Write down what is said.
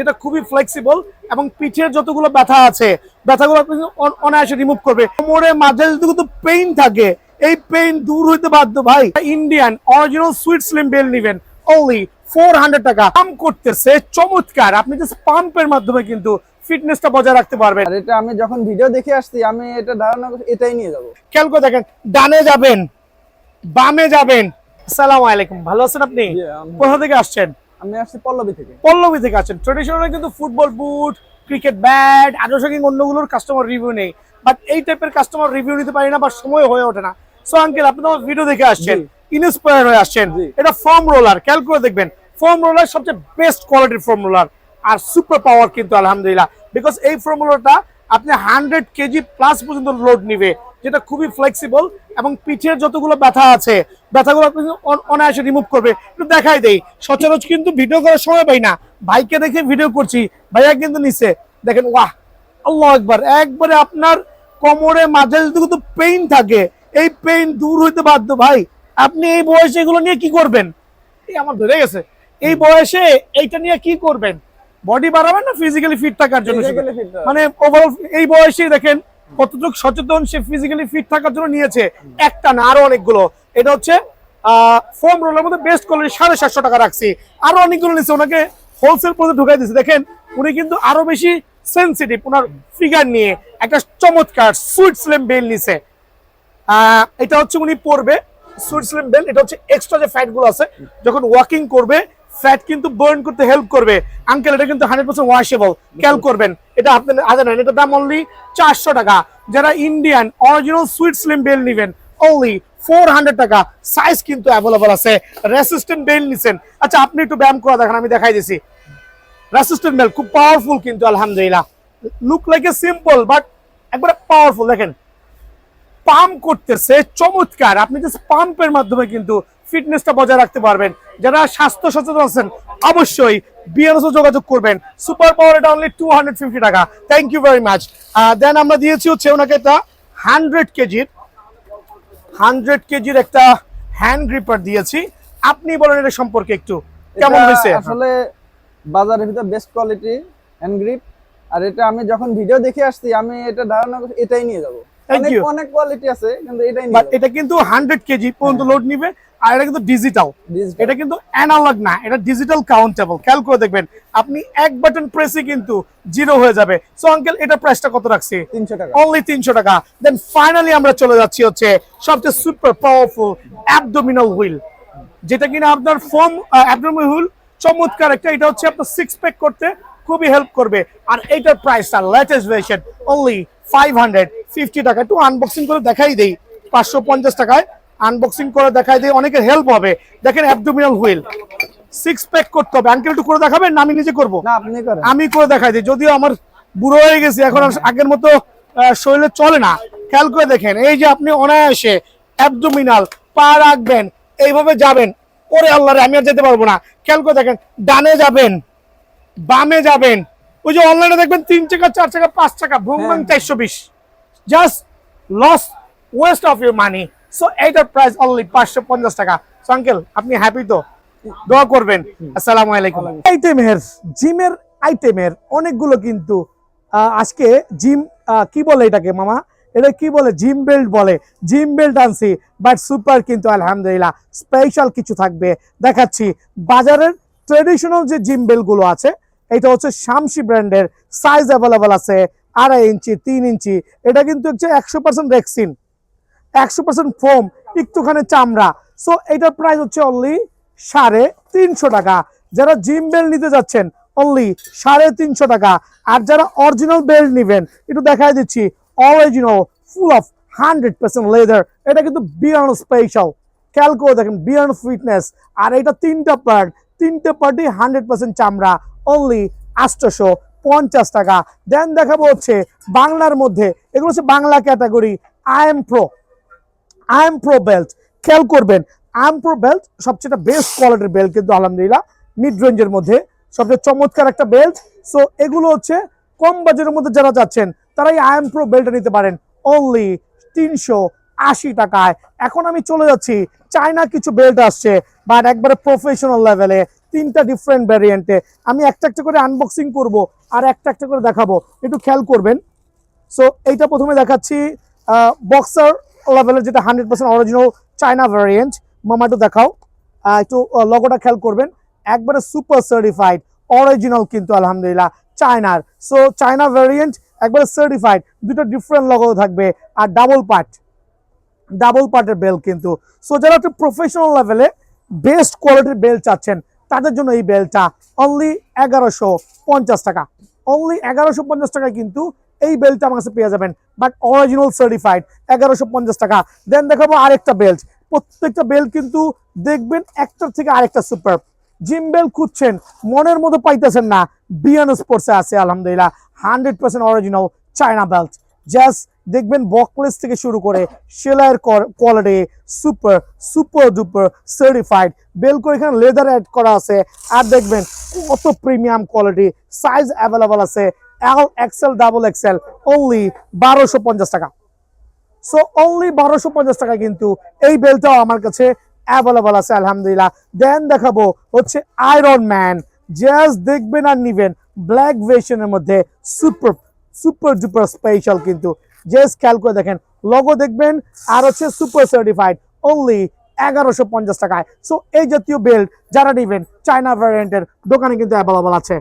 যেটা খুবই ফ্লেক্সিবল এবং পিঠের যতগুলো ব্যথা আছে ব্যথাগুলো আপনি অনায়াসে রিমুভ করবে। কোমরে মাঝে যতগুলো পেইন থাকে এই পেইন দূর হইতে বাধ্য ভাই। Indian original sweet slim bell নিবেন অনলি 400 টাকা। পাম্প করতেছে চমৎকার, আপনি জাস্ট পাম্পের মাধ্যমে কিন্তু ফিটনেসটা বজায় রাখতে পারবেন। আর এটা আমি যখন ভিডিও দেখে আসছি আমি এটা ধারণা করছি এটাই নিয়ে যাব। খেয়াল করে দেখেন, ডানে যাবেন বামে যাবেন। আসসালামু আলাইকুম, ভালো আছেন আপনি? কোথা থেকে আসছেন? আমি আসছি পল্লবী থেকে। পল্লবী থেকে আছেন। ট্রেডিশনাল কিন্তু ফুটবল বুট, ক্রিকেট ব্যাট, আদর্শ কিং অন্যগুলোর কাস্টমার রিভিউ নেই, বাট এই টাইপের কাস্টমার রিভিউ নিতে পারি না বা সময় হয়ে ওঠে না। সো আঙ্কেল, আপনি তো ভিডিও দেখে আসছেন, ইন্সপায়ার হয়ে আসছেন। এটা ফোম রোলার, খেয়াল করে দেখবেন ফোম রোলার সবচেয়ে বেস্ট কোয়ালিটির ফোম রোলার আর সুপার পাওয়ার কিন্তু আলহামদুলিল্লাহ, বিকজ এই ফোম রোলারটা আপনি 100 কেজি প্লাস পর্যন্ত লোড নিবে, যেটা খুবই ফ্লেক্সিবল এবং পিঠের যতগুলো ব্যথা আছে ব্যথাগুলো আপনি অনায়াসে রিমুভ করবে। একটু দেখাই দেই, সচরাচর কিন্তু ভিডিও করার সময় পাই না, ভাইকে দেখে ভিডিও করছি, ভাইয়া কিন্তু নিচে দেখেন, ওয়াহ আল্লাহু আকবার। একবারে আপনার কোমরে মাঝে যতগুলো পেইন থাকে এই পেইন দূর হইতে বাধ্য ভাই। আপনি এই বয়সে এগুলো নিয়ে কি করবেন? এই আমার ধরে গেছে, এই বয়সে এইটা নিয়ে কি করবেন? বডি বাড়াবেন না ফিজিক্যালি ফিট থাকার জন্য? মানে ওভারঅল এই বয়সে দেখেন কতটুকু সচেতন সে ফিজিক্যালি ফিট থাকার জন্য নিয়েছে। একটা না, আরো অনেকগুলো। এটা হচ্ছে ফোম রোলার মধ্যে বেস্ট কোয়ালিটি, 750 টাকা রাখছি। আরো অনেকগুলো নিচ্ছে, ওনাকে হোলসেল পর্যন্ত ঢুকাই দিচ্ছে। দেখেন উনি কিন্তু আরো বেশি সেন্সিটিভ ওনার ফিগার নিয়ে। একটা চমৎকার সুইট স্লিম বেল নিছে, এটা হচ্ছে উনি পরবে সুইট স্লিম বেল। এটা হচ্ছে এক্সট্রা যে ফ্যাট গুলো আছে যখন ওয়াকিং করবে ফ্যাট কিন্তু বার্ন করতে হেল্প করবে। আঙ্কেল, এটা কিন্তু 100% ওয়াশেবল, খেয়াল করবেন। এটা আপনি জানেন এটার দাম অনলি 400 টাকা। যারা Indian original sweet slim bell নিবেন অনলি 400 টাকা। সাইজ কিন্তু অ্যাভেলেবল আছে। রেসিস্ট্যান্ট বেল নিছেন, আচ্ছা আপনি একটু ব্যায়াম করে দেখেন, আমি দেখাই দিছি। রেসিস্ট্যান্ট বেল খুব পাওয়ারফুল কিন্তু আলহামদুলিল্লাহ। Look like a simple but একবারে পাওয়ারফুল। দেখেন পাম্প করতেছে চমৎকার, আপনি জাস্ট পাম্পের মাধ্যমে কিন্তু ফিটনেসটা বজায় রাখতে পারবেন। যারা স্বাস্থ্য সচেতন আছেন অবশ্যই বিএনএস যোগাযোগ করবেন। সুপার পাওয়ার এটা অনলি 250 টাকা। Thank you very much. Then আমরা দিয়েছি হচ্ছে ওনাকে এটা 100 কেজির একটা হ্যান্ড গ্রিপার দিয়েছি। আপনি বলেন এটা সম্পর্কে একটু কেমন হয়েছে? আসলে বাজারের ভিতর বেস্ট কোয়ালিটি হ্যান্ড গ্রিপ। আর এটা আমি যখন ভিডিও দেখে আসছি আমি এটা ধারণা করছি এটাই নিয়ে যাব। অনেক কোয়ালিটি আছে কিন্তু এটাই নিয়ে যাব। এটা কিন্তু 100 কেজি পর্যন্ত লোড নিবে। আর এটা কিন্তু ডিজিটাল, এটা কিন্তু অ্যানালগ না, এটা ডিজিটাল কাউন্টেবল। খেয়াল করে দেখবেন আপনি এক বাটন প্রেসে কিন্তু জিরো হয়ে যাবে। সো আঙ্কেল, এটা প্রাইসটা কত রাখছি? 300 টাকা, অনলি 300 টাকা। দেন ফাইনালি আমরা চলে যাচ্ছি হচ্ছে সবচেয়ে সুপার পাওয়ারফুল অ্যাবডোমিনাল হুইল, যেটা কিনা আপনার ফোম অ্যাবডোমিনাল হুইল চমৎকার একটা। এটা হচ্ছে আপনার 6 প্যাক করতে খুবই হেল্প করবে। আর এইটার প্রাইসটা লেটেস্ট ভার্সন অনলি 550 টাকা। একটু আনবক্সিং করে দেখাই দেই, 550 টাকায় আনবক্সিং করে দেখাই দেই, অনেকের হেল্প হবে। দেখেন অ্যাবডোমিনাল হুইল 6 প্যাক করতে হবে। আঙ্কেল একটু করে দেখাবেন না আমি নিজে করবো? না আপনি করেন। আমি করে দেখাই দিই, যদিও আমার বুড়ো হয়ে গেছি এখন, আগের মতো শরীরে চলে না। খেয়াল করে দেখেন, এই যে আপনি অনায়াসে অ্যাবডোমিনাল পা রাখবেন, এইভাবে যাবেন। ওরে আল্লাহ রে, আমি আর যেতে পারবো না। খেয়াল করে দেখেন, ডানে যাবেন বামে যাবেন। ওই যে অনলাইনে দেখবেন 3 চাকা 4 চাকা 5 চাকা ভুংবাং 420, just loss waste of your money. So এইটার প্রাইস অনলি 550 টাকা। সো আঙ্কেল, আপনি হ্যাপি তো? দোয়া করবেন। আসসালামু আলাইকুম। আইটেমের জিমের আইটেমের অনেকগুলো কিন্তু আজকে জিম কি বলে এটাকে মামা, এটা কি বলে? জিম বেল্ট বলে। জিম বেল্ট আনছি, বাট সুপার কিন্তু আলহামদুলিল্লাহ স্পেশাল কিছু থাকবে দেখাচ্ছি। বাজারের ট্রেডিশনাল যে জিম বেল্ট গুলো আছে, এটা হচ্ছে শামসি ব্র্যান্ডের। সাইজ অ্যাভেলেবল আছে 2.5 ইঞ্চি 3 ইঞ্চি। এটা কিন্তু হচ্ছে 100% রেক্সিন, 100% ফোম, একটুখানি চামড়া। সো এটার প্রাইস হচ্ছে অনলি 350 টাকা। যারা জিম বেল্ট নিতে যাচ্ছেন অনলি 350 টাকা। আর যারা অরিজিনাল বেল্ট নিবেন একটু দেখাই দিচ্ছি, অরিজিনাল ফুল অফ 100% লেদার। এটা কিন্তু বিয়ার্ন স্পেশাল, খেয়াল করে দেখেন বিয়ার্ন ফিটনেস। আর এটা 3টা পার্টি 100% চামড়া, অনলি 850 টাকা। দেন দেখাবো হচ্ছে বাংলার মধ্যে, এগুলো হচ্ছে Bangla category I am pro belt. খেয়াল করবেন আই এম প্রো বেল্ট সবচেয়ে বেস্ট কোয়ালিটির বেল্ট কিন্তু আলহামদুলিল্লাহ, মিড রেঞ্জের মধ্যে সবচেয়ে চমৎকার একটা বেল্ট। সো এগুলো হচ্ছে কম বাজেটের মধ্যে যারা যাচ্ছেন তারাই আই এম প্রো বেল্টটা নিতে পারেন অনলি 380 টাকায়। এখন আমি চলে যাচ্ছি, চায়না কিছু বেল্ট আসছে বাট একবারে প্রফেশনাল লেভেলে, তিনটা ডিফারেন্ট ভ্যারিয়েন্টে। আমি একটা একটা করে আনবক্সিং করব আর একটা একটা করে দেখাবো, একটু খেয়াল করবেন। সো এইটা প্রথমে দেখাচ্ছি বক্সার লেভেলের, যেটা 100% অরিজিনাল চায়না ভ্যারিয়েন্ট। মামা একটু দেখাও, একটু লগোটা খেয়াল করবেন, একবারে সুপার সার্টিফাইড অরিজিনাল কিন্তু আলহামদুলিল্লাহ চায়নার। সো চায়না ভ্যারিয়েন্ট একবারে সার্টিফাইড, দুটো ডিফারেন্ট লগো থাকবে আর ডাবল পার্টের বেল কিন্তু। সো যারা একটু প্রফেশনাল লেভেলে বেস্ট কোয়ালিটির বেল চাচ্ছেন তাদের জন্য এই বেলটা অনলি 1150 টাকা, অনলি 1150 টাকায় কিন্তু এই বেল্টটা আমার কাছে পেয়ে যাবেন, বাট অরিজিনাল সার্টিফাইড 1150 টাকা। দেন দেখাবো আরেকটা বেল্ট, প্রত্যেকটা বেল্ট কিন্তু দেখবেন একটার থেকে আরেকটা সুপার। জিম বেল্ট খুঁজছেন, মনের মতো পাইতেছেন না, বিয়ান স্পোর্টসে আছে আলহামদুলিল্লাহ 100% অরিজিনাল চায়না বেল্ট। জাস্ট দেখবেন বকলেস থেকে শুরু করে সেলাইয়ের quality super super duper certified. Belt করে এখানে লেদার অ্যাড করা আছে, আর দেখবেন কত প্রিমিয়াম কোয়ালিটি, সাইজ অ্যাভেলেবল আছে L XL double XL, only 1250 টাকা। সো অনলি 1250 টাকা কিন্তু এই বেলটাও আমার কাছে অ্যাভেলেবল আছে আলহামদুলিল্লাহ। দেন দেখাবো হচ্ছে আয়রন ম্যান, জাস্ট দেখবেন আর নিবেন ব্ল্যাক ভেশনের মধ্যে সুপার সুপার ডুপার স্পেশাল কিন্তু। জাস্ট খেয়াল করে দেখেন, লগো দেখবেন আর হচ্ছে সুপার সার্টিফাইড, অনলি 1150 টাকায়। সো এই জাতীয় বেল্ট যারা নিবেন চায়না ভ্যারিয়েন্টের দোকানে কিন্তু অ্যাভেলেবল আছে।